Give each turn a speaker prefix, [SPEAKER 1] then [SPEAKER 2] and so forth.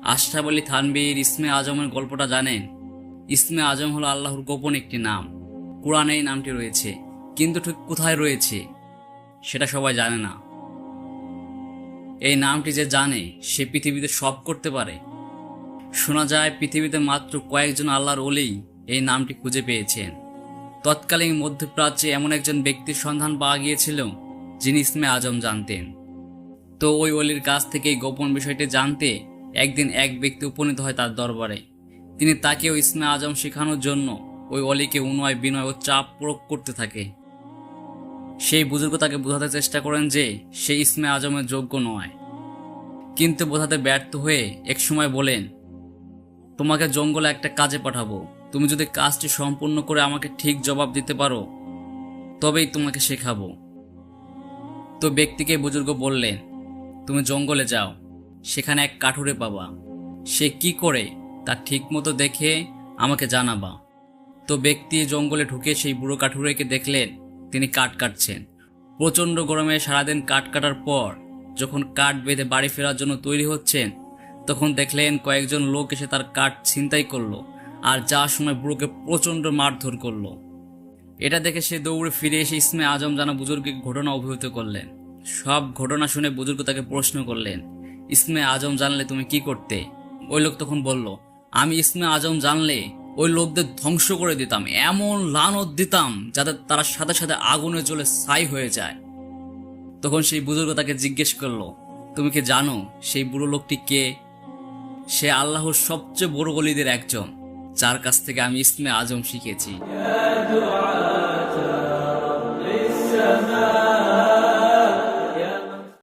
[SPEAKER 1] আশরাফ আলী থানভীর ইসমে আজমের গল্পটা জানেন? ইসমে আজম হলো আল্লাহর গোপন একটি নাম। কোরআনে এই নামটি রয়েছে, কিন্তু ঠিক কোথায় রয়েছে সেটা সবাই জানে না। এই নামটি যে জানে সে পৃথিবীতে সব করতে পারে। শোনা যায় পৃথিবীতে মাত্র কয়েকজন আল্লাহর ওলিই এই নামটি খুঁজে পেয়েছেন। তৎকালীন মধ্যপ্রাচ্যে এমন একজন ব্যক্তির সন্ধান পাওয়া গিয়েছিল যিনি ইসমে আজম জানতেন। তো ওই অলির কাছ থেকে এই গোপন বিষয়টি জানতে একদিন এক ব্যক্তি উপনীত হয় তার দরবারে। তিনি তাকেও ইসমে আজম শেখানোর জন্য ওই অলিকে উনয় বিনয় ও চাপ প্রয়োগ করতে থাকে। সেই বুজুর্গ তাকে বোঝাতে চেষ্টা করেন যে সে ইসমে আজমের যোগ্য নয়, কিন্তু বোঝাতে ব্যর্থ হয়ে এক সময় বলেন, তোমাকে জঙ্গলে একটা কাজে পাঠাবো, তুমি যদি কাজটি সম্পূর্ণ করে আমাকে ঠিক জবাব দিতে পারো তবেই তোমাকে শেখাবো। তো ব্যক্তিকে বুজুর্গ বললেন, তুমি জঙ্গলে যাও, সেখানে এক কাঠুরে পাবা, সে কি করে তা ঠিক মতো দেখে আমাকে জানাবা। তো ব্যক্তি জঙ্গলে ঢুকে সেই বুড়ো কাঠুরেকে দেখলেন তিনি কাঠ কাটছেন। প্রচণ্ড গরমে সারাদিন কাঠ কাটার পর যখন কাঠ বেঁধে বাড়ি ফেরার জন্য তৈরি হচ্ছেন, তখন দেখলেন কয়েকজন লোক এসে তার কাঠ ছিনতাই করলো আর যাওয়ার সময় বুড়োকে প্রচণ্ড মারধর করলো। এটা দেখে সে দৌড়ে ফিরে এসে ইসমে আজম জানা বুজুর্গকে ঘটনা অভিহিত করলেন। সব ঘটনা শুনে বুজুর্গ তাকে প্রশ্ন করলেন, ইসমে আজম জানলে তুমি কি করতে? ওই লোক তখন বলল, আমি ইসমে আজম জানলে ওই লোকদের ধ্বংস করে দিতাম, এমন লানত দিতাম যাতে তারা সাথে সাথে আগুনে জ্বলে ছাই হয়ে যায়। তখন সেই বুজুর্গ তাকে জিজ্ঞেস করলো, তুমি কি জানো সেই বুড়ো লোকটি কে? সে আল্লাহর সবচেয়ে বড় ওলিদের একজন, যার কাছ থেকে আমি ইসমে আজম শিখেছি।